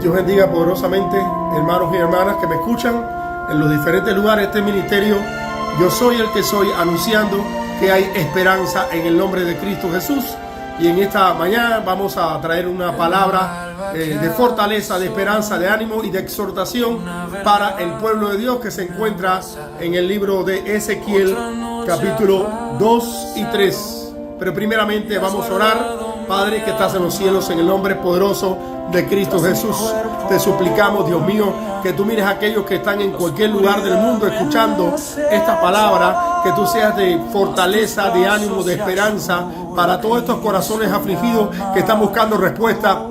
Dios bendiga poderosamente, hermanos y hermanas que me escuchan en los diferentes lugares de este ministerio. Yo soy el que soy, anunciando que hay esperanza en el nombre de Cristo Jesús. Y en esta mañana vamos a traer una palabra de fortaleza, de esperanza, de ánimo y de exhortación para el pueblo de Dios, que se encuentra en el libro de Ezequiel, capítulo 2 y 3. Pero primeramente vamos a orar. Padre que estás en los cielos, en el nombre poderoso de Cristo Jesús, te suplicamos, Dios mío, que tú mires a aquellos que están en cualquier lugar del mundo escuchando esta palabra, que tú seas de fortaleza, de ánimo, de esperanza para todos estos corazones afligidos que están buscando respuesta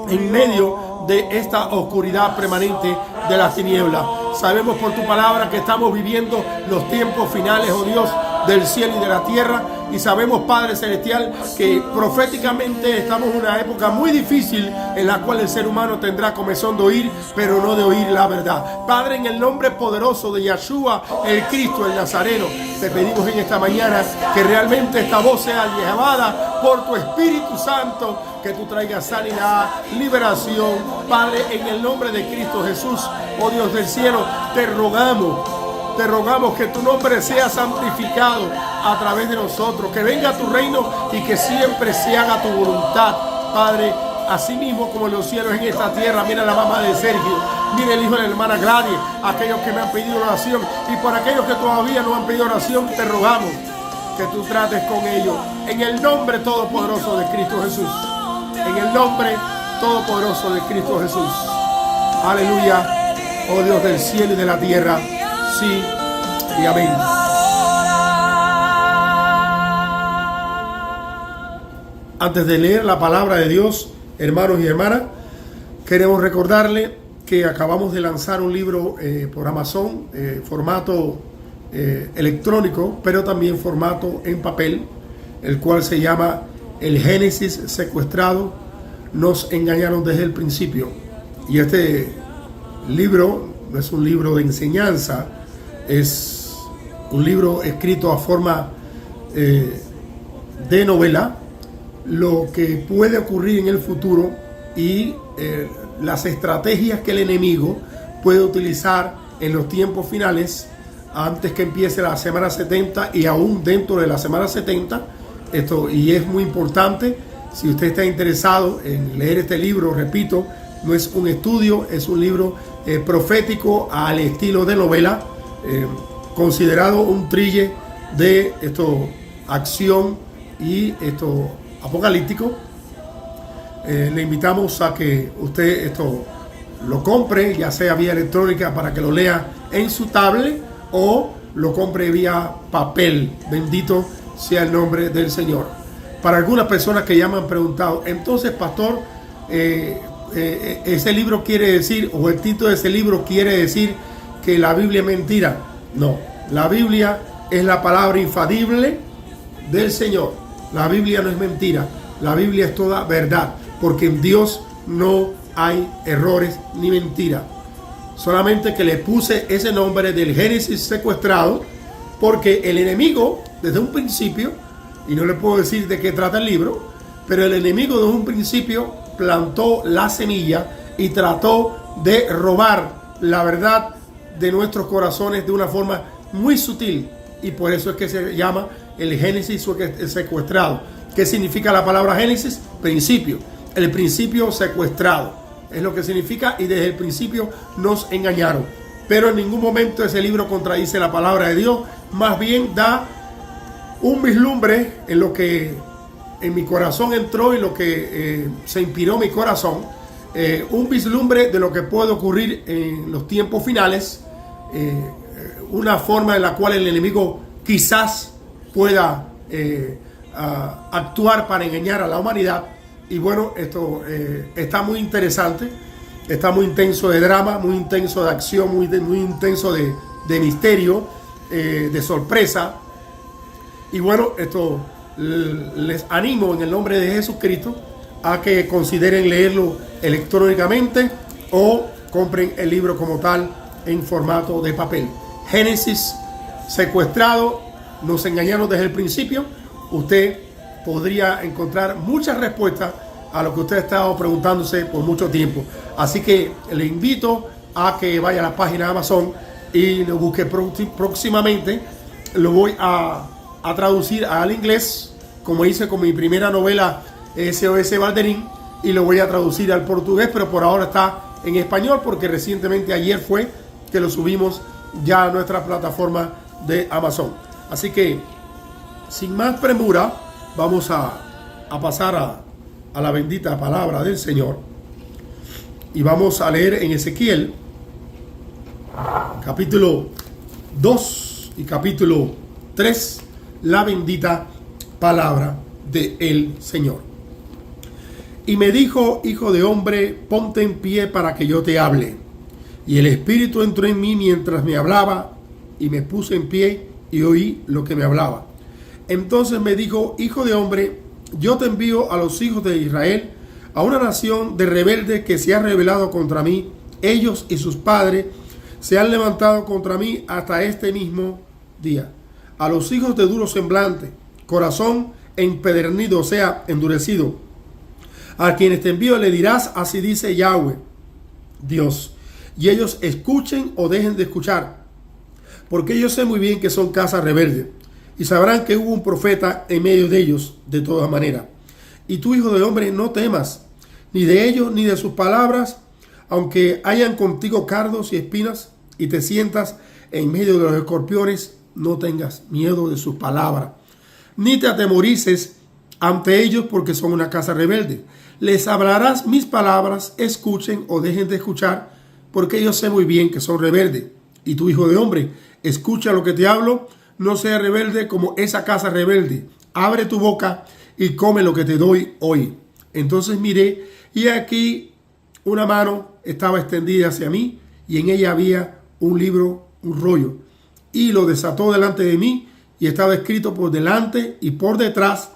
en medio de esta oscuridad permanente de las tinieblas. Sabemos por tu palabra que estamos viviendo los tiempos finales, oh Dios, del cielo y de la tierra, y sabemos, Padre Celestial, que proféticamente estamos en una época muy difícil en la cual el ser humano tendrá comezón de oír, pero no de oír la verdad. Padre, en el nombre poderoso de Yeshua, el Cristo, el Nazareno, te pedimos en esta mañana que realmente esta voz sea llevada por tu Espíritu Santo, que tú traigas sanidad, liberación. Padre, en el nombre de Cristo Jesús, oh Dios del cielo, te rogamos que tu nombre sea santificado a través de nosotros, que venga tu reino y que siempre se haga tu voluntad, Padre, así mismo como en los cielos en esta tierra. Mira la mamá de Sergio, mira el hijo de la hermana Gladys, aquellos que me han pedido oración, y por aquellos que todavía no han pedido oración, te rogamos que tú trates con ellos, en el nombre todopoderoso de Cristo Jesús, en el nombre todopoderoso de Cristo Jesús. Aleluya, oh Dios del cielo y de la tierra. Sí y amén. Antes de leer la palabra de Dios, hermanos y hermanas, queremos recordarle que acabamos de lanzar un libro por Amazon, formato electrónico, pero también formato en papel, el cual se llama El Génesis secuestrado. Nos engañaron desde el principio. Y este libro no es un libro de enseñanza, es un libro escrito a forma de novela, lo que puede ocurrir en el futuro y las estrategias que el enemigo puede utilizar en los tiempos finales, antes que empiece la semana 70 y aún dentro de la semana 70. Y es muy importante, si usted está interesado en leer este libro, repito, no es un estudio, es un libro profético al estilo de novela, considerado un thriller de acción y apocalíptico. Le invitamos a que usted lo compre, ya sea vía electrónica para que lo lea en su tablet, o lo compre vía papel. Bendito sea el nombre del Señor. Para algunas personas que ya me han preguntado, entonces, pastor, ese libro quiere decir, o el título de ese libro quiere decir que la Biblia es mentira. No, la Biblia es la palabra infalible del Señor. La Biblia no es mentira, la Biblia es toda verdad, porque en Dios no hay errores ni mentiras. Solamente que le puse ese nombre del Génesis secuestrado, porque el enemigo, desde un principio, y no le puedo decir de qué trata el libro, pero el enemigo desde un principio plantó la semilla y trató de robar la verdad de nuestros corazones de una forma muy sutil, y por eso es que se llama el Génesis secuestrado. ¿Qué significa la palabra Génesis? Principio. El principio secuestrado es lo que significa, y desde el principio nos engañaron. Pero en ningún momento ese libro contradice la palabra de Dios, más bien da un vislumbre en lo que en mi corazón entró y lo que se inspiró mi corazón, un vislumbre de lo que puede ocurrir en los tiempos finales, una forma en la cual el enemigo quizás pueda actuar para engañar a la humanidad. Y bueno, esto está muy interesante, está muy intenso de drama, muy intenso de acción, muy intenso de misterio, de sorpresa. Y bueno, les animo en el nombre de Jesucristo a que consideren leerlo electrónicamente o compren el libro como tal en formato de papel. Génesis secuestrado, nos engañaron desde el principio. Usted podría encontrar muchas respuestas a lo que usted ha estado preguntándose por mucho tiempo. Así que le invito a que vaya a la página de Amazon y lo busque próximamente. Lo voy a traducir al inglés, como hice con mi primera novela SOS Valderín, y lo voy a traducir al portugués, pero por ahora está en español porque recientemente ayer fue que lo subimos ya a nuestra plataforma de Amazon. Así que sin más premura vamos a pasar a la bendita palabra del Señor y vamos a leer en Ezequiel capítulo 2 y capítulo 3 la bendita palabra del Señor. Y me dijo: hijo de hombre, ponte en pie para que yo te hable. Y el Espíritu entró en mí mientras me hablaba, y me puse en pie y oí lo que me hablaba. Entonces me dijo: hijo de hombre, yo te envío a los hijos de Israel, a una nación de rebeldes que se ha rebelado contra mí. Ellos y sus padres se han levantado contra mí hasta este mismo día. A los hijos de duro semblante, corazón empedernido, o sea, endurecido, a quienes te envío le dirás: así dice Yahweh, Dios. Y ellos escuchen o dejen de escuchar, porque yo sé muy bien que son casa rebelde, y sabrán que hubo un profeta en medio de ellos de todas maneras. Y tú, hijo de hombre, no temas, ni de ellos ni de sus palabras, aunque hayan contigo cardos y espinas, y te sientas en medio de los escorpiones, no tengas miedo de sus palabras, ni te atemorices ante ellos, porque son una casa rebelde. Les hablarás mis palabras, escuchen o dejen de escuchar, porque yo sé muy bien que son rebeldes. Y tú, hijo de hombre, escucha lo que te hablo, no seas rebelde como esa casa rebelde. Abre tu boca y come lo que te doy hoy. Entonces miré, y aquí una mano estaba extendida hacia mí, y en ella había un libro, un rollo, y lo desató delante de mí, y estaba escrito por delante y por detrás: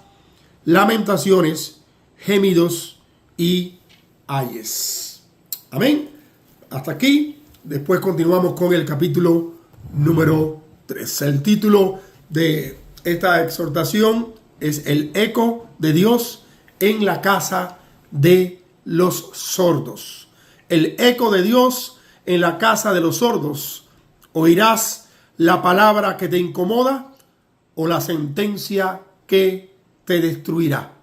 lamentaciones, gemidos y ayes. Amén. Hasta aquí. Después continuamos con el capítulo número 3. El título de esta exhortación es: el eco de Dios en la casa de los sordos. El eco de Dios en la casa de los sordos. ¿Oirás la palabra que te incomoda o la sentencia que te destruirá?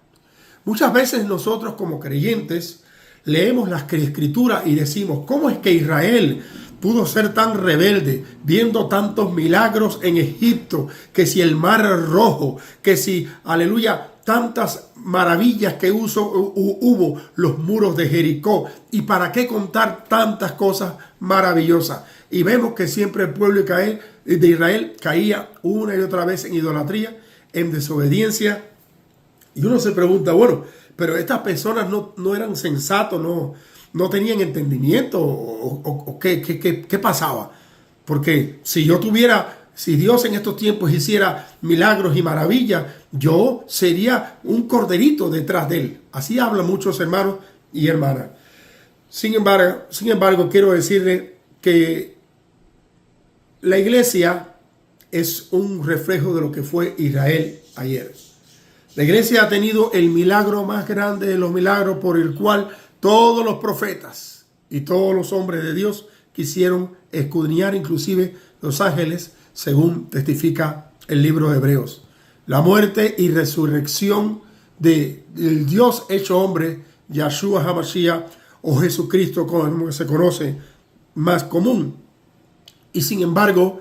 Muchas veces nosotros como creyentes leemos las escrituras y decimos: ¿cómo es que Israel pudo ser tan rebelde viendo tantos milagros en Egipto? Que si el mar rojo, que si, aleluya, tantas maravillas que hubo los muros de Jericó. ¿Y para qué contar tantas cosas maravillosas? Y vemos que siempre el pueblo de Israel caía una y otra vez en idolatría, en desobediencia. Y uno se pregunta: bueno, pero estas personas no eran sensatos, no tenían entendimiento, o ¿qué pasaba? Porque si Dios en estos tiempos hiciera milagros y maravillas, yo sería un corderito detrás de él. Así hablan muchos hermanos y hermanas. Sin embargo, quiero decirle que la iglesia es un reflejo de lo que fue Israel ayer. La iglesia ha tenido el milagro más grande de los milagros, por el cual todos los profetas y todos los hombres de Dios quisieron escudriñar, inclusive los ángeles, según testifica el libro de Hebreos. La muerte y resurrección del Dios hecho hombre, Yahshua HaMashiach, o Jesucristo, como se conoce más común. Y sin embargo,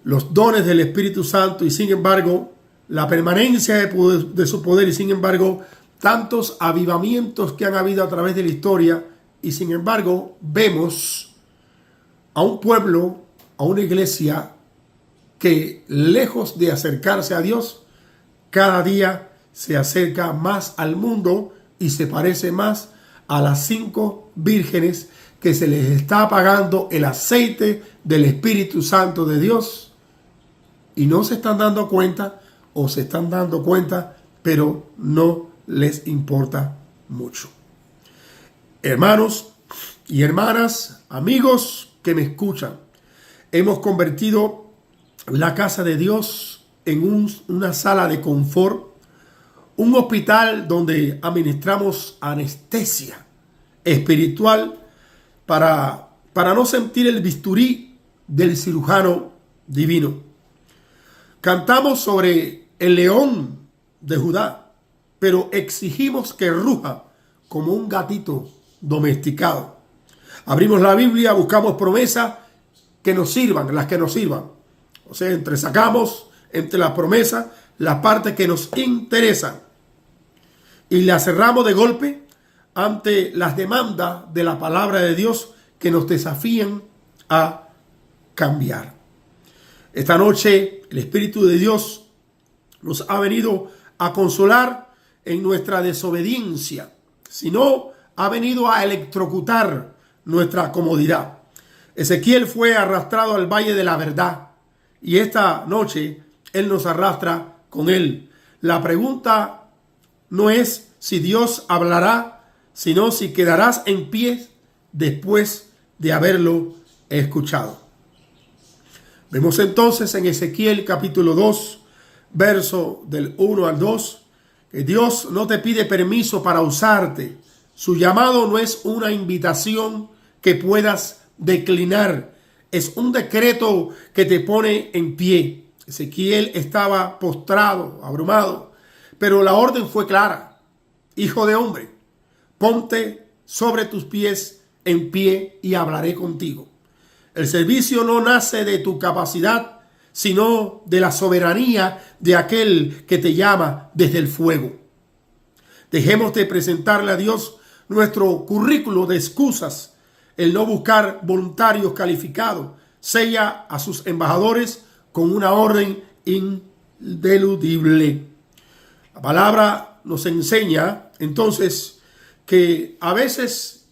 los dones del Espíritu Santo, y sin embargo, la permanencia de su poder, y sin embargo, tantos avivamientos que han habido a través de la historia, y sin embargo, vemos a un pueblo, a una iglesia que, lejos de acercarse a Dios, cada día se acerca más al mundo y se parece más a las 5 vírgenes que se les está apagando el aceite del Espíritu Santo de Dios, y no se están dando cuenta, o se están dando cuenta, pero no les importa mucho. Hermanos y hermanas, amigos que me escuchan, hemos convertido la casa de Dios en una sala de confort, un hospital donde administramos anestesia espiritual para no sentir el bisturí del cirujano divino. Cantamos sobre el león de Judá, pero exigimos que ruja como un gatito domesticado. Abrimos la Biblia, buscamos promesas que nos sirvan, las que nos sirvan. O sea, sacamos entre las promesas las partes que nos interesan y las cerramos de golpe ante las demandas de la palabra de Dios que nos desafían a cambiar. Esta noche el Espíritu de Dios nos ha venido a consolar en nuestra desobediencia, sino ha venido a electrocutar nuestra comodidad. Ezequiel fue arrastrado al valle de la verdad y esta noche Él nos arrastra con Él. La pregunta no es si Dios hablará, sino si quedarás en pie después de haberlo escuchado. Vemos entonces en Ezequiel capítulo 2, verso del 1 al 2, que Dios no te pide permiso para usarte. Su llamado no es una invitación que puedas declinar, es un decreto que te pone en pie. Ezequiel estaba postrado, abrumado, pero la orden fue clara. Hijo de hombre, ponte sobre tus pies en pie y hablaré contigo. El servicio no nace de tu capacidad, sino de la soberanía de aquel que te llama desde el fuego. Dejemos de presentarle a Dios nuestro currículo de excusas, el no buscar voluntarios calificados. Sella a sus embajadores con una orden ineludible. La palabra nos enseña entonces que a veces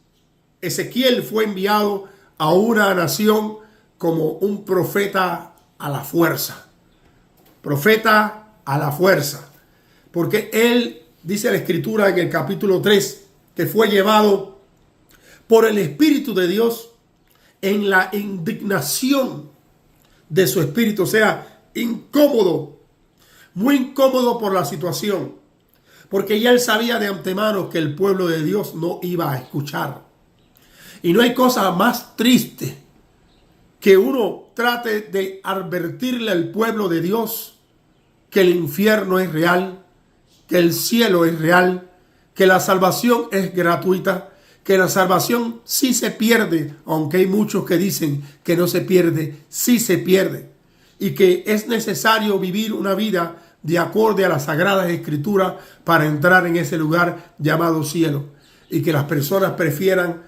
Ezequiel fue enviado a una nación como un profeta a la fuerza. Profeta a la fuerza. Porque él, dice la Escritura en el capítulo 3, que fue llevado por el Espíritu de Dios en la indignación de su espíritu. O sea, incómodo, muy incómodo por la situación. Porque ya él sabía de antemano que el pueblo de Dios no iba a escuchar. Y no hay cosa más triste que uno trate de advertirle al pueblo de Dios que el infierno es real, que el cielo es real, que la salvación es gratuita, que la salvación sí se pierde, aunque hay muchos que dicen que no se pierde, sí se pierde. Y que es necesario vivir una vida de acorde a las Sagradas Escrituras para entrar en ese lugar llamado cielo. Y que las personas prefieran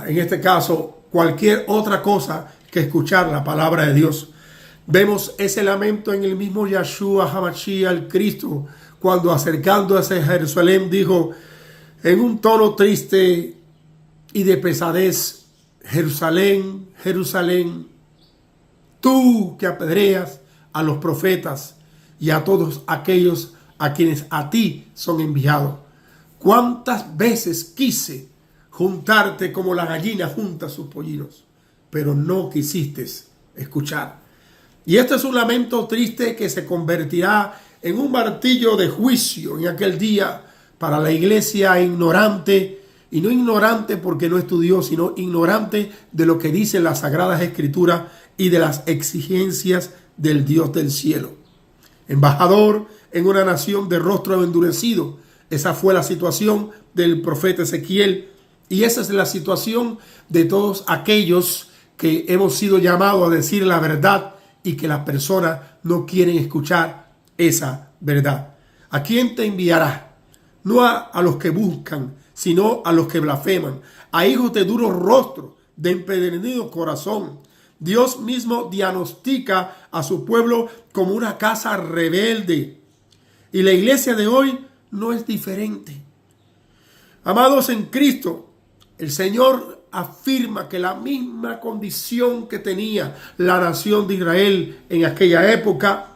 en este caso, cualquier otra cosa que escuchar la palabra de Dios. Vemos ese lamento en el mismo Yahshua HaMashiach, el Cristo, cuando acercándose a Jerusalén dijo en un tono triste y de pesadez: Jerusalén, Jerusalén, tú que apedreas a los profetas y a todos aquellos a quienes a ti son enviados. ¿Cuántas veces quise juntarte como la gallina junta sus pollinos, pero no quisiste escuchar? Y este es un lamento triste que se convertirá en un martillo de juicio en aquel día para la iglesia ignorante, y no ignorante porque no estudió, sino ignorante de lo que dicen las Sagradas Escrituras y de las exigencias del Dios del cielo. Embajador en una nación de rostro endurecido. Esa fue la situación del profeta Ezequiel. Y esa es la situación de todos aquellos que hemos sido llamados a decir la verdad y que las personas no quieren escuchar esa verdad. ¿A quién te enviará? No a los que buscan, sino a los que blasfeman, a hijos de duro rostro, de empedernido corazón. Dios mismo diagnostica a su pueblo como una casa rebelde. Y la iglesia de hoy no es diferente. Amados en Cristo, el Señor afirma que la misma condición que tenía la nación de Israel en aquella época,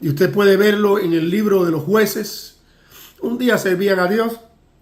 y usted puede verlo en el libro de los Jueces, un día servían a Dios,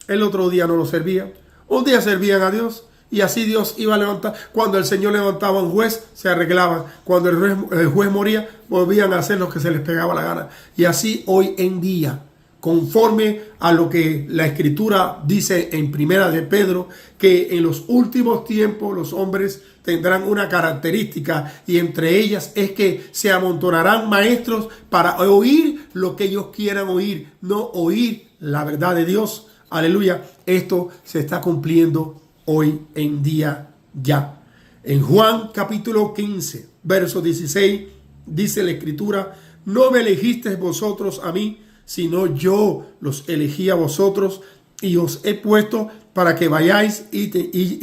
el otro día no lo servían, un día servían a Dios, y así Dios iba a levantar. Cuando el Señor levantaba un juez, se arreglaban. Cuando el juez moría, volvían a hacer lo que se les pegaba la gana. Y así hoy en día, conforme a lo que la Escritura dice en Primera de Pedro, que en los últimos tiempos los hombres tendrán una característica, y entre ellas es que se amontonarán maestros para oír lo que ellos quieran oír, no oír la verdad de Dios. Aleluya. Esto se está cumpliendo hoy en día ya. En Juan capítulo 15, verso 16, dice la Escritura: no me elegisteis vosotros a mí, sino yo los elegí a vosotros y os he puesto para que vayáis y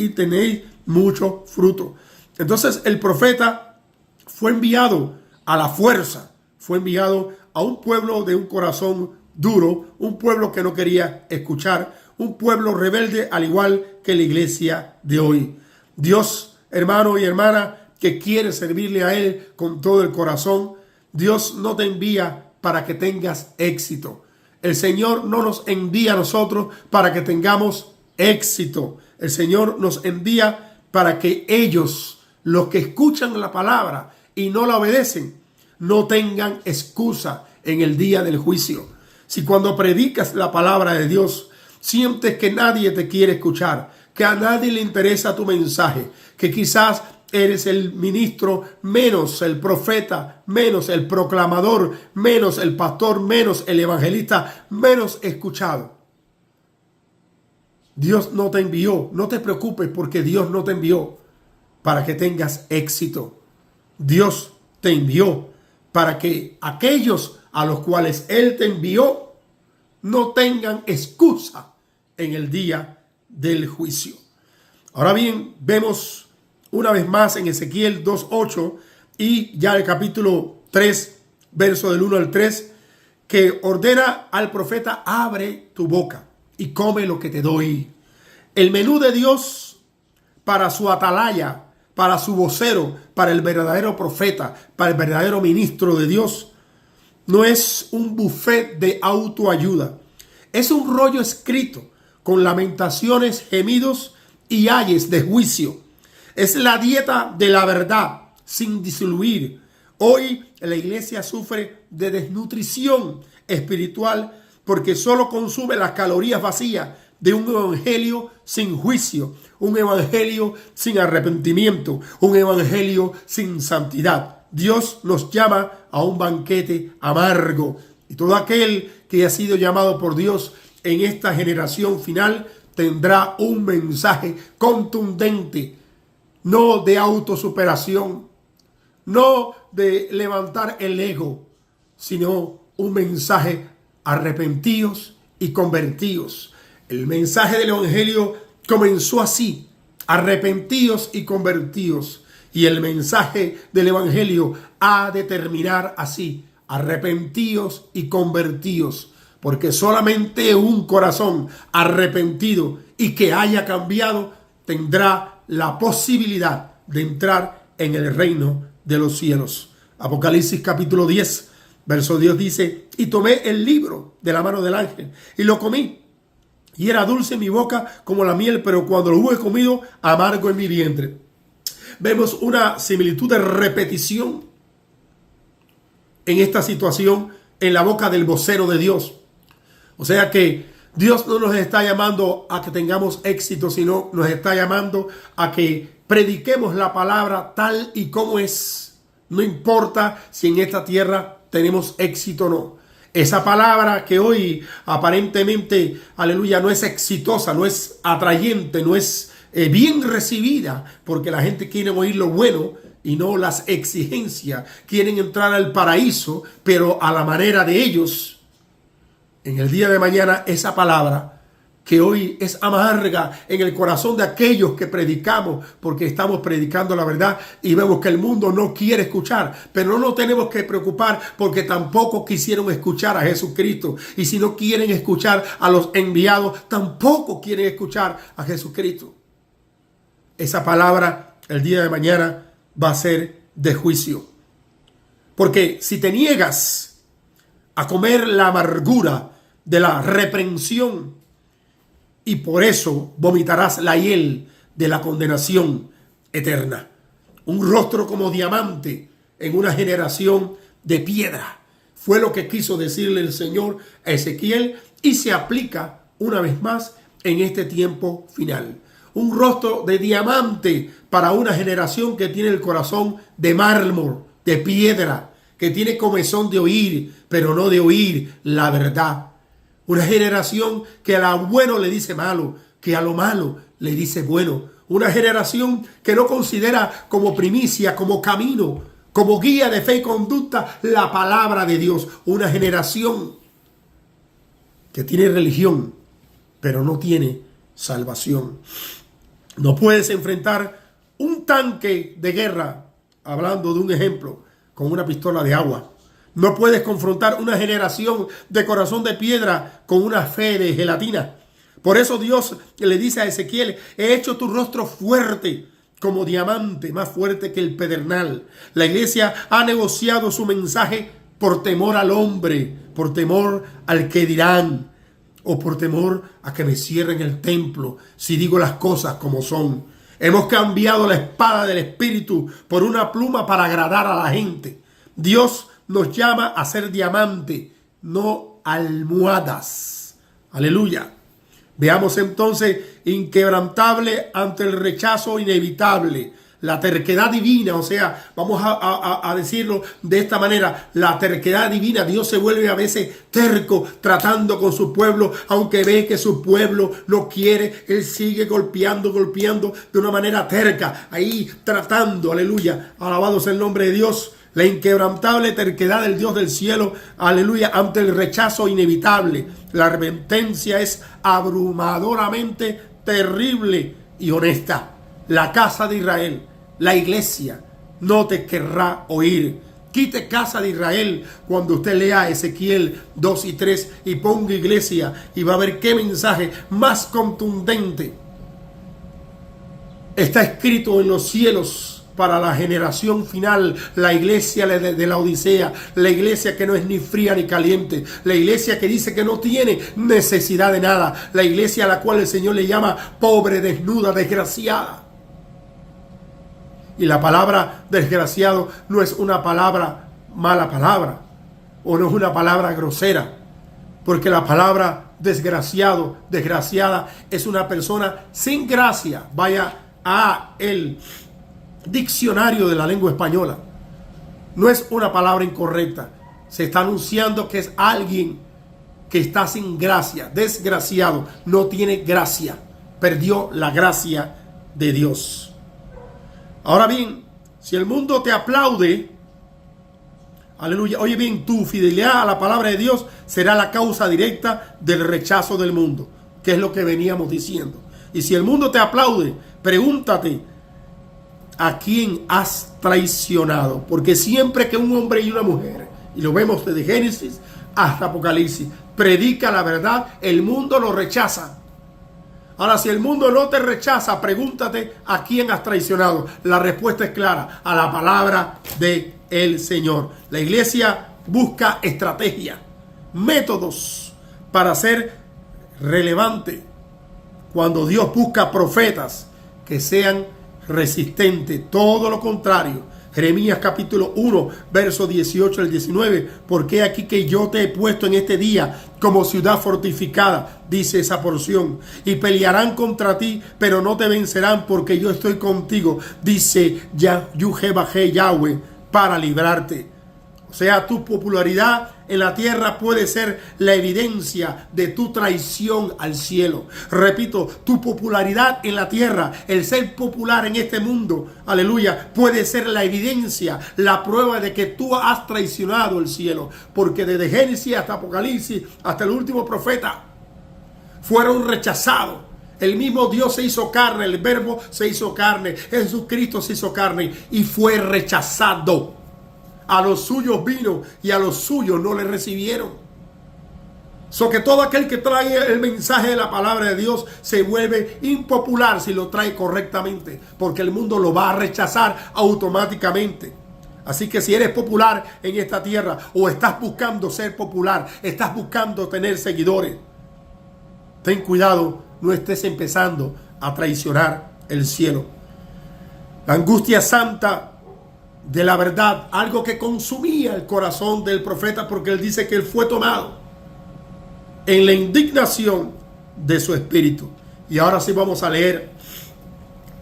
tenéis mucho fruto. Entonces el profeta fue enviado a la fuerza, fue enviado a un pueblo de un corazón duro, un pueblo que no quería escuchar, un pueblo rebelde, al igual que la iglesia de hoy. Dios, hermano y hermana, que quiere servirle a Él con todo el corazón, Dios no te envía para que tengas éxito. El Señor no nos envía a nosotros para que tengamos éxito. El Señor nos envía para que ellos, los que escuchan la palabra y no la obedecen, no tengan excusa en el día del juicio. Si cuando predicas la palabra de Dios sientes que nadie te quiere escuchar, que a nadie le interesa tu mensaje, que quizás eres el ministro menos el profeta, menos el proclamador, menos el pastor, menos el evangelista, menos escuchado, Dios no te envió. No te preocupes, porque Dios no te envió para que tengas éxito. Dios te envió para que aquellos a los cuales Él te envió no tengan excusa en el día del juicio. Ahora bien, vemos una vez más en Ezequiel 2:8 y ya el capítulo 3, verso del 1 al 3, que ordena al profeta: abre tu boca y come lo que te doy. El menú de Dios para su atalaya, para su vocero, para el verdadero profeta, para el verdadero ministro de Dios, no es un buffet de autoayuda. Es un rollo escrito con lamentaciones, gemidos y ayes de juicio. Es la dieta de la verdad sin diluir. Hoy la iglesia sufre de desnutrición espiritual porque solo consume las calorías vacías de un evangelio sin juicio, un evangelio sin arrepentimiento, un evangelio sin santidad. Dios nos llama a un banquete amargo, y todo aquel que ha sido llamado por Dios en esta generación final tendrá un mensaje contundente, no de autosuperación, no de levantar el ego, sino un mensaje: arrepentíos y convertíos. El mensaje del evangelio comenzó así: arrepentíos y convertíos. Y el mensaje del evangelio ha de terminar así: arrepentíos y convertíos. Porque solamente un corazón arrepentido y que haya cambiado tendrá la posibilidad de entrar en el reino de los cielos. Apocalipsis capítulo 10, verso 10 dice: y tomé el libro de la mano del ángel y lo comí. Y era dulce en mi boca como la miel, pero cuando lo hube comido, amargo en mi vientre. Vemos una similitud de repetición en esta situación en la boca del vocero de Dios. O sea que Dios no nos está llamando a que tengamos éxito, sino nos está llamando a que prediquemos la palabra tal y como es. No importa si en esta tierra tenemos éxito o no. Esa palabra que hoy aparentemente, aleluya, no es exitosa, no es atrayente, no es bien recibida, porque la gente quiere oír lo bueno y no las exigencias. Quieren entrar al paraíso, pero a la manera de ellos. En el día de mañana, esa palabra que hoy es amarga en el corazón de aquellos que predicamos, porque estamos predicando la verdad y vemos que el mundo no quiere escuchar, pero no nos tenemos que preocupar, porque tampoco quisieron escuchar a Jesucristo, y si no quieren escuchar a los enviados, tampoco quieren escuchar a Jesucristo. Esa palabra el día de mañana va a ser de juicio, porque si te niegas a comer la amargura de la reprensión, y por eso vomitarás la hiel de la condenación eterna. Un rostro como diamante en una generación de piedra, Fue lo que quiso decirle el Señor a Ezequiel y se aplica una vez más en este tiempo final. Un rostro de diamante para una generación que tiene el corazón de mármol, de piedra, que tiene comezón de oír, pero no de oír la verdad. Una generación que a lo bueno le dice malo, que a lo malo le dice bueno. Una generación que no considera como primicia, como camino, como guía de fe y conducta la palabra de Dios. Una generación que tiene religión, pero no tiene salvación. No puedes enfrentar un tanque de guerra, hablando de un ejemplo, con una pistola de agua. No puedes confrontar una generación de corazón de piedra con una fe de gelatina. Por eso Dios le dice a Ezequiel: he hecho tu rostro fuerte como diamante, más fuerte que el pedernal. La iglesia ha negociado su mensaje por temor al hombre, por temor al que dirán, o por temor a que me cierren el templo si digo las cosas como son. Hemos cambiado la espada del Espíritu por una pluma para agradar a la gente. Dios nos llama a ser diamante, no almohadas. Aleluya. Veamos entonces, inquebrantable ante el rechazo inevitable. La terquedad divina, o sea, vamos a decirlo de esta manera, la terquedad divina. Dios se vuelve a veces terco tratando con su pueblo, aunque ve que su pueblo no quiere. Él sigue golpeando de una manera terca, ahí tratando, aleluya, alabado sea el nombre de Dios. La inquebrantable terquedad del Dios del cielo, aleluya, ante el rechazo inevitable. La arrepentencia es abrumadoramente terrible y honesta. La casa de Israel, la iglesia, no te querrá oír. Quite casa de Israel cuando usted lea Ezequiel 2 y 3 y ponga iglesia, y va a ver qué mensaje más contundente está escrito en los cielos para la generación final. La iglesia de la Odisea, la iglesia que no es ni fría ni caliente, la iglesia que dice que no tiene necesidad de nada, la iglesia a la cual el Señor le llama pobre, desnuda, desgraciada. Y la palabra desgraciado no es una palabra, mala palabra, o no es una palabra grosera, porque la palabra desgraciado, desgraciada, es una persona sin gracia. Vaya a el diccionario de la lengua española. No es una palabra incorrecta. Se está anunciando que es alguien que está sin gracia, desgraciado, no tiene gracia, perdió la gracia de Dios. Ahora bien, si el mundo te aplaude, aleluya, oye bien, tu fidelidad a la palabra de Dios será la causa directa del rechazo del mundo, que es lo que veníamos diciendo. Y si el mundo te aplaude, pregúntate: ¿a quién has traicionado? Porque siempre que un hombre y una mujer, y lo vemos desde Génesis hasta Apocalipsis, predica la verdad, el mundo lo rechaza. Ahora, si el mundo no te rechaza, pregúntate: ¿a quién has traicionado? La respuesta es clara: a la palabra de el Señor. La iglesia busca estrategia, métodos para ser relevante. Cuando Dios busca profetas que sean resistentes, todo lo contrario. Jeremías capítulo 1, verso 18 al 19. Porque aquí que yo te he puesto en este día como ciudad fortificada, dice esa porción, y pelearán contra ti, pero no te vencerán, porque yo estoy contigo, dice Yahweh, para librarte. O sea, tu popularidad en la tierra puede ser la evidencia de tu traición al cielo. Repito, tu popularidad en la tierra, el ser popular en este mundo, aleluya, puede ser la evidencia, la prueba de que tú has traicionado el cielo. Porque desde Génesis hasta Apocalipsis, hasta el último profeta, fueron rechazados. El mismo Dios se hizo carne, el Verbo se hizo carne, Jesucristo se hizo carne y fue rechazado. A los suyos vino y a los suyos no le recibieron. Que todo aquel que trae el mensaje de la palabra de Dios se vuelve impopular si lo trae correctamente, porque el mundo lo va a rechazar automáticamente. Así que si eres popular en esta tierra, o estás buscando ser popular, estás buscando tener seguidores, ten cuidado, no estés empezando a traicionar el cielo. La angustia santa de la verdad, algo que consumía el corazón del profeta, porque él dice que él fue tomado en la indignación de su espíritu. Y ahora sí vamos a leer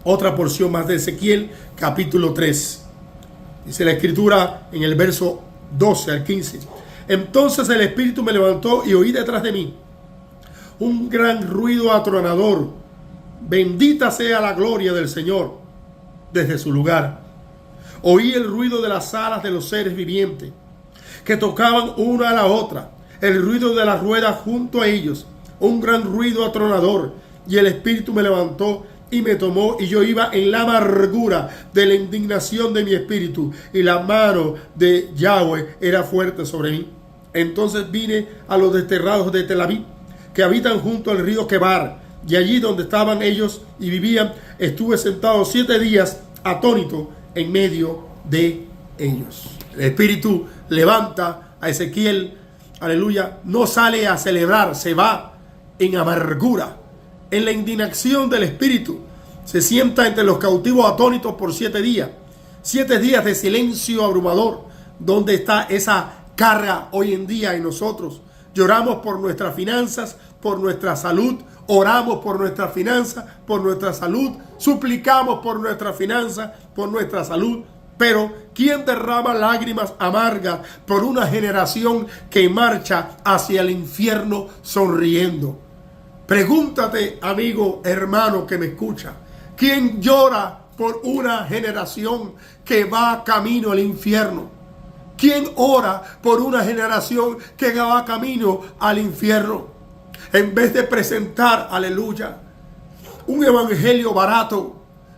otra porción más de Ezequiel, capítulo 3. Dice la escritura en el verso 12 al 15. Entonces el espíritu me levantó y oí detrás de mí un gran ruido atronador. Bendita sea la gloria del Señor desde su lugar. Oí el ruido de las alas de los seres vivientes que tocaban una a la otra, el ruido de las ruedas junto a ellos, un gran ruido atronador. Y el espíritu me levantó y me tomó, y yo iba en la amargura de la indignación de mi espíritu, y la mano de Yahweh era fuerte sobre mí. Entonces vine a los desterrados de Tel Aviv, que habitan junto al río Quebar, y allí donde estaban ellos y vivían, estuve sentado 7 días atónito en medio de ellos. El espíritu levanta a Ezequiel, aleluya, no sale a celebrar, se va en amargura, en la indignación del espíritu. Se sienta entre los cautivos atónitos por 7 días. 7 días de silencio abrumador. ¿Dónde está esa carga hoy en día en nosotros? Lloramos por nuestras finanzas, por nuestra salud. Oramos por nuestras finanzas, por nuestra salud. Suplicamos por nuestras finanzas, por nuestra salud. Pero ¿quién derrama lágrimas amargas por una generación que marcha hacia el infierno sonriendo? Pregúntate, amigo, hermano que me escucha, ¿quién llora por una generación que va camino al infierno? ¿Quién ora por una generación que va camino al infierno? En vez de presentar, aleluya, un evangelio barato,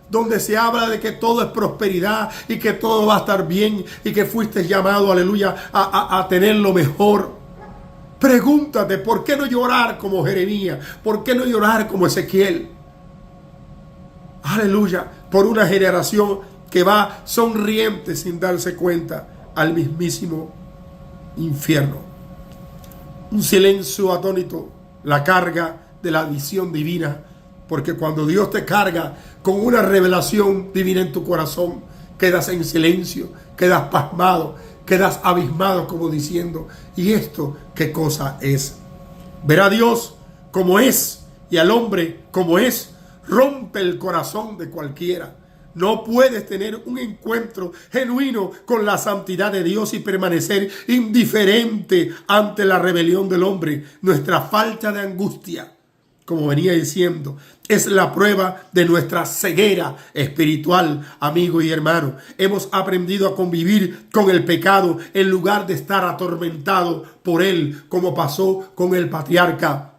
donde se habla de que todo es prosperidad y que todo va a estar bien y que fuiste llamado, aleluya, a tener lo mejor. Pregúntate, ¿por qué no llorar como Jeremías? ¿Por qué no llorar como Ezequiel? Aleluya, por una generación que va sonriente sin darse cuenta al mismísimo infierno. Un silencio atónito, la carga de la visión divina, porque cuando Dios te carga con una revelación divina en tu corazón, quedas en silencio, quedas pasmado, quedas abismado, como diciendo, ¿y esto qué cosa es? Ver a Dios como es y al hombre como es rompe el corazón de cualquiera. No puedes tener un encuentro genuino con la santidad de Dios y permanecer indiferente ante la rebelión del hombre. Nuestra falta de angustia, como venía diciendo, es la prueba de nuestra ceguera espiritual, amigo y hermano. Hemos aprendido a convivir con el pecado en lugar de estar atormentado por él, como pasó con el patriarca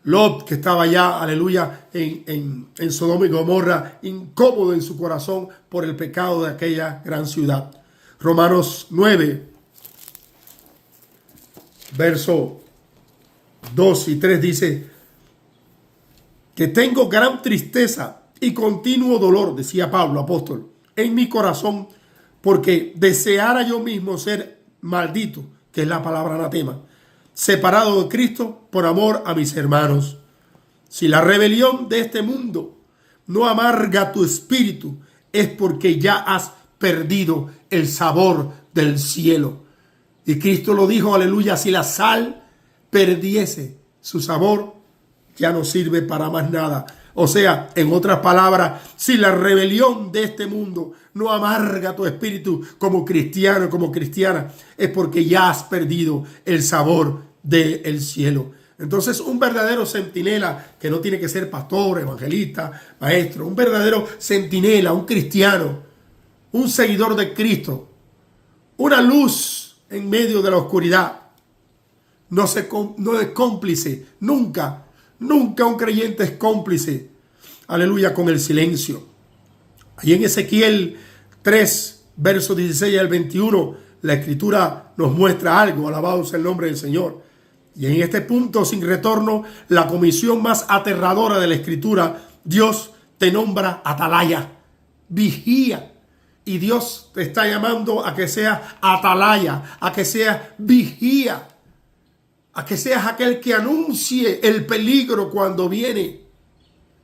Lot, que estaba ya, aleluya, en Sodoma y Gomorra, incómodo en su corazón por el pecado de aquella gran ciudad. Romanos 9, verso 2 y 3 dice que tengo gran tristeza y continuo dolor, decía Pablo, apóstol, en mi corazón, porque deseara yo mismo ser maldito, que es la palabra anatema, separado de Cristo por amor a mis hermanos. Si la rebelión de este mundo no amarga tu espíritu, es porque ya has perdido el sabor del cielo. Y Cristo lo dijo, aleluya, si la sal perdiese su sabor, ya no sirve para más nada. O sea, en otras palabras, si la rebelión de este mundo no amarga tu espíritu como cristiano, como cristiana, es porque ya has perdido el sabor del cielo. Entonces, un verdadero centinela, que no tiene que ser pastor, evangelista, maestro, un verdadero centinela, un cristiano, un seguidor de Cristo, una luz en medio de la oscuridad, no es cómplice, nunca un creyente es cómplice, aleluya, con el silencio. Ahí en Ezequiel 3, versos 16 al 21, la escritura nos muestra algo, alabado sea el nombre del Señor. Y en este punto sin retorno, la comisión más aterradora de la escritura, Dios te nombra atalaya, vigía. Y Dios te está llamando a que seas atalaya, a que seas vigía, a que seas aquel que anuncie el peligro cuando viene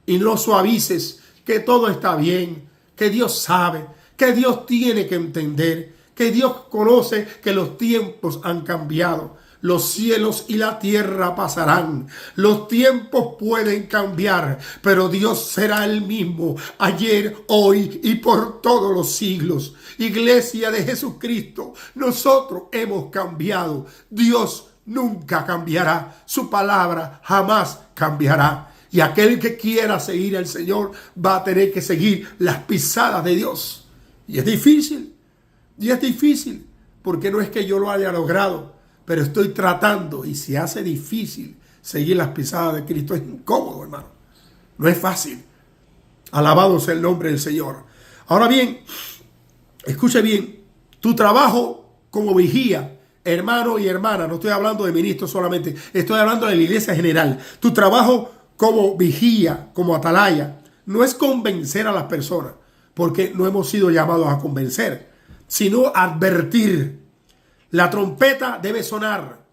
y no suavices, que todo está bien, que Dios sabe, que Dios tiene que entender, que Dios conoce que los tiempos han cambiado. Los cielos y la tierra pasarán. Los tiempos pueden cambiar, pero Dios será el mismo ayer, hoy y por todos los siglos. Iglesia de Jesucristo, nosotros hemos cambiado. Dios nunca cambiará. Su palabra jamás cambiará. Y aquel que quiera seguir al Señor va a tener que seguir las pisadas de Dios. Y es difícil. Y es difícil. Porque no es que yo lo haya logrado, pero estoy tratando y se hace difícil seguir las pisadas de Cristo. Es incómodo, hermano. No es fácil. Alabado sea el nombre del Señor. Ahora bien, escuche bien. Tu trabajo como vigía, hermano y hermana, no estoy hablando de ministros solamente, estoy hablando de la iglesia general. Tu trabajo como vigía, como atalaya, no es convencer a las personas, porque no hemos sido llamados a convencer, sino advertir. La trompeta debe sonar.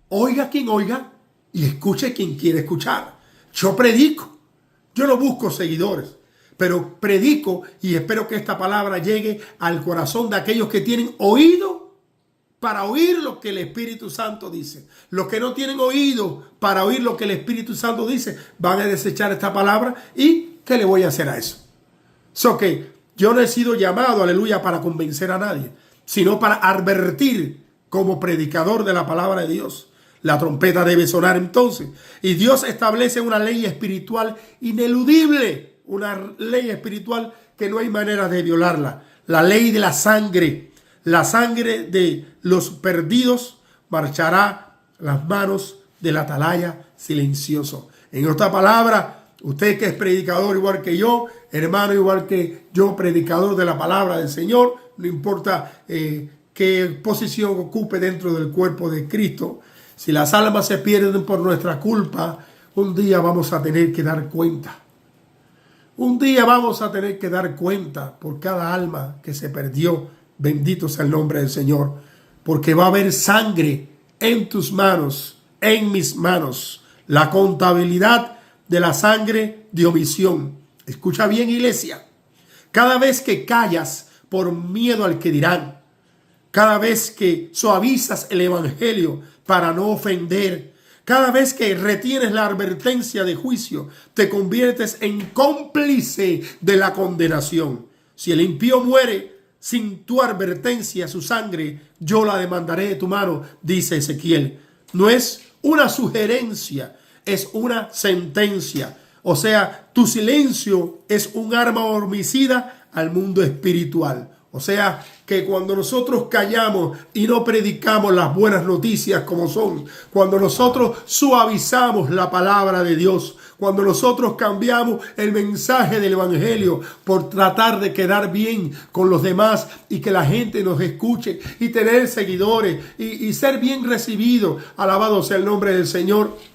Oiga quien oiga y escuche quien quiere escuchar. Yo predico. Yo no busco seguidores, pero predico y espero que esta palabra llegue al corazón de aquellos que tienen oído para oír lo que el Espíritu Santo dice. Los que no tienen oído para oír lo que el Espíritu Santo dice van a desechar esta palabra. ¿Y qué le voy a hacer a eso? Que yo no he sido llamado, aleluya, para convencer a nadie, sino para advertir como predicador de la palabra de Dios. La trompeta debe sonar entonces. Y Dios establece una ley espiritual ineludible. Una ley espiritual que no hay manera de violarla. La ley de la sangre. La sangre de los perdidos marchará las manos del atalaya silencioso. En otra palabra, usted que es predicador igual que yo, hermano igual que yo, predicador de la palabra del Señor, no importa qué posición ocupe dentro del cuerpo de Cristo, si las almas se pierden por nuestra culpa, un día vamos a tener que dar cuenta. Un día vamos a tener que dar cuenta por cada alma que se perdió. Bendito sea el nombre del Señor, porque va a haber sangre en tus manos, en mis manos. La contabilidad de la sangre de omisión. Escucha bien, iglesia. Cada vez que callas por miedo al que dirán, cada vez que suavizas el evangelio para no ofender, cada vez que retienes la advertencia de juicio, te conviertes en cómplice de la condenación. Si el impío muere sin tu advertencia, su sangre yo la demandaré de tu mano, dice Ezequiel. No es una sugerencia, es una sentencia. O sea, tu silencio es un arma homicida al mundo espiritual. O sea, que cuando nosotros callamos y no predicamos las buenas noticias como son, cuando nosotros suavizamos la palabra de Dios, cuando nosotros cambiamos el mensaje del evangelio por tratar de quedar bien con los demás y que la gente nos escuche y tener seguidores y ser bien recibidos, alabado sea el nombre del Señor,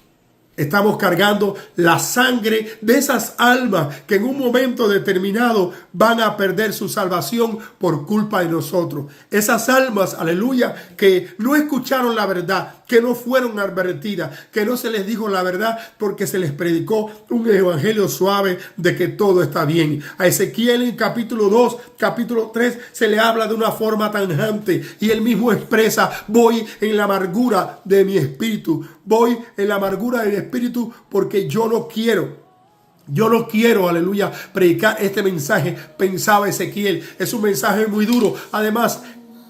estamos cargando la sangre de esas almas que en un momento determinado van a perder su salvación por culpa de nosotros. Esas almas, aleluya, que no escucharon la verdad, que no fueron advertidas, que no se les dijo la verdad porque se les predicó un evangelio suave de que todo está bien. A Ezequiel en capítulo 2, capítulo 3 se le habla de una forma tajante y él mismo expresa: voy en la amargura de mi espíritu. Voy en la amargura del espíritu porque yo no quiero, aleluya, predicar este mensaje, pensaba Ezequiel. Es un mensaje muy duro. Además,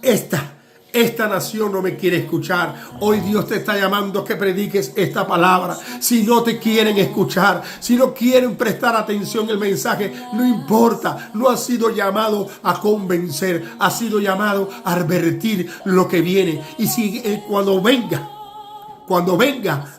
esta nación no me quiere escuchar. Hoy Dios te está llamando a que prediques esta palabra. Si no te quieren escuchar, si no quieren prestar atención al mensaje, no importa. No has sido llamado a convencer, has sido llamado a advertir lo que viene. Y si cuando venga,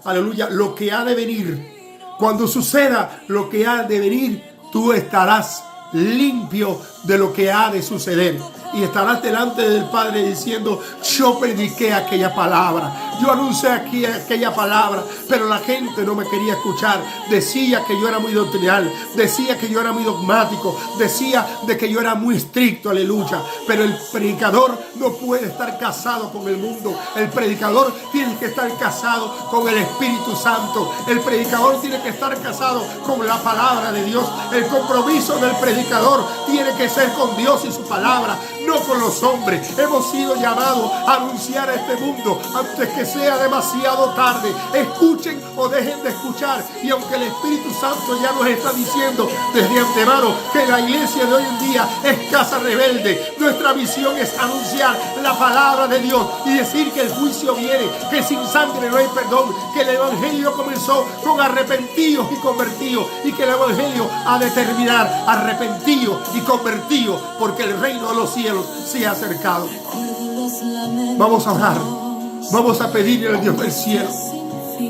aleluya, lo que ha de venir, cuando suceda lo que ha de venir, tú estarás limpio de lo que ha de suceder. Y estarás delante del Padre diciendo: yo prediqué aquella palabra, yo anuncié aquí aquella palabra, pero la gente no me quería escuchar. Decía que yo era muy doctrinal, decía que yo era muy dogmático, decía de que yo era muy estricto, aleluya. Pero el predicador no puede estar casado con el mundo. El predicador tiene que estar casado con el Espíritu Santo. El predicador tiene que estar casado con la palabra de Dios. El compromiso del predicador tiene que ser con Dios y su palabra, no con los hombres. Hemos sido llamados a anunciar a este mundo antes que sea demasiado tarde. Escuchen o dejen de escuchar. Y aunque el Espíritu Santo ya nos está diciendo desde antemano que la iglesia de hoy en día es casa rebelde, nuestra misión es anunciar la palabra de Dios y decir que el juicio viene, que sin sangre no hay perdón, que el evangelio comenzó con arrepentidos y convertidos, y que el evangelio ha de terminar arrepentidos y convertidos, porque el reino de los cielos se ha acercado. Vamos a orar, vamos a pedirle al Dios del cielo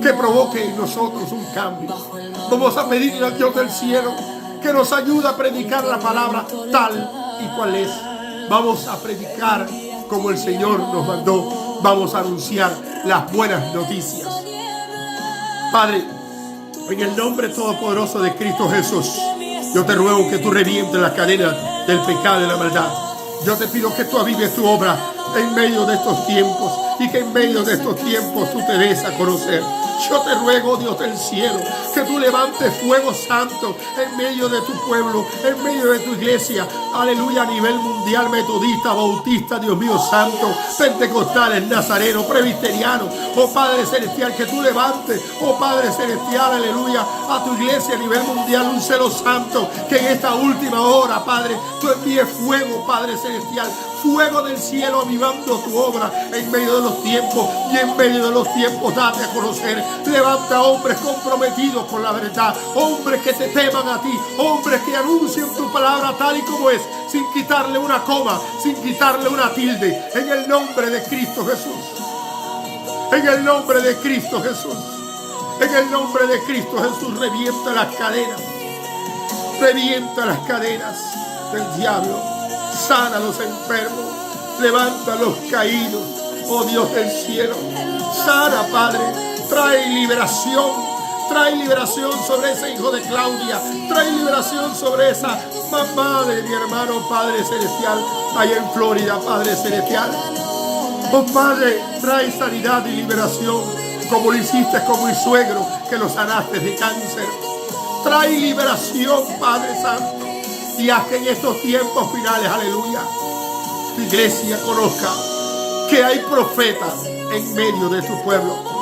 que provoque en nosotros un cambio. Vamos a pedirle al Dios del cielo que nos ayude a predicar la palabra tal y cual es. Vamos a predicar como el Señor nos mandó. Vamos a anunciar las buenas noticias. Padre, en el nombre todopoderoso de Cristo Jesús, yo te ruego que tú revientes las cadenas del pecado y la maldad. Yo te pido que tú avives tu obra en medio de estos tiempos, y que en medio de estos tiempos tú te des a conocer. Yo te ruego, Dios del cielo, que tú levantes fuego santo en medio de tu pueblo, en medio de tu iglesia. Aleluya, a nivel mundial, metodista, bautista, Dios mío santo, pentecostales, nazarenos, presbiterianos. Oh Padre celestial, que tú levantes, oh Padre celestial, aleluya, a tu iglesia a nivel mundial, un celo santo, que en esta última hora, Padre, tú envíes fuego, Padre celestial, fuego del cielo avivando tu obra en medio de los tiempos, y en medio de los tiempos date a conocer. Levanta hombres comprometidos con la verdad, hombres que te teman a ti, hombres que anuncien tu palabra tal y como es, sin quitarle una coma, sin quitarle una tilde, en el nombre de Cristo Jesús. En el nombre de Cristo Jesús. En el nombre de Cristo Jesús, revienta las cadenas. Revienta las cadenas del diablo. Sana a los enfermos. Levanta a los caídos. Oh Dios del cielo. Sana, Padre. Trae liberación. Trae liberación sobre ese hijo de Claudia. Trae liberación sobre esa mamá de mi hermano, Padre celestial, allá en Florida, Padre celestial. Oh Padre, trae sanidad y liberación, como lo hiciste con mi suegro, que lo sanaste de cáncer. Trae liberación, Padre Santo, y haz que en estos tiempos finales, aleluya, tu iglesia conozca que hay profetas en medio de tu pueblo.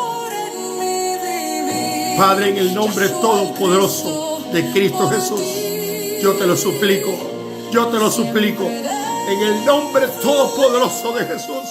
Padre, en el nombre todopoderoso de Cristo Jesús, yo te lo suplico, en el nombre todopoderoso de Jesús.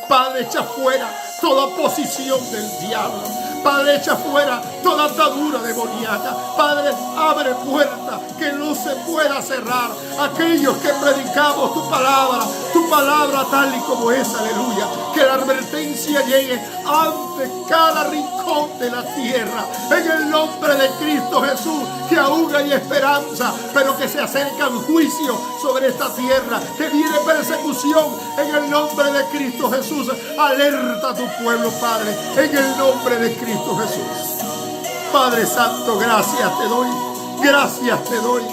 Padre, echa fuera toda oposición del diablo. Padre, echa fuera toda atadura demoníaca. Padre, abre puertas que no se pueda cerrar. Aquellos que predicamos tu palabra tal y como es, aleluya. Que la advertencia llegue ante cada rincón de la tierra. En el nombre de Cristo Jesús, que aún hay esperanza, pero que se acerca un juicio sobre esta tierra. Que viene persecución. En el nombre de Cristo Jesús, alerta a tu pueblo, Padre. En el nombre de Cristo Jesús. Padre Santo, gracias te doy. Gracias te doy.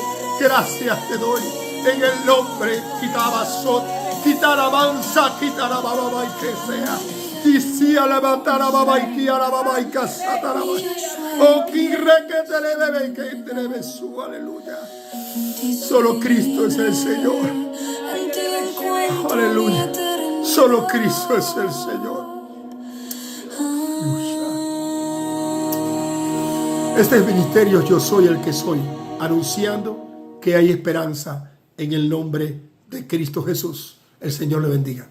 Gracias te doy. En el nombre, quitabasot, quitarabanza, quitarababa y que sea. Quisiera levantar a baba y quiara baba y casata. Oh, quirre que te le bebe y que te le besu, aleluya. Solo Cristo es el Señor. Aleluya. Solo Cristo es el Señor. Este es ministerio Yo Soy el que Soy, anunciando que hay esperanza en el nombre de Cristo Jesús. El Señor le bendiga.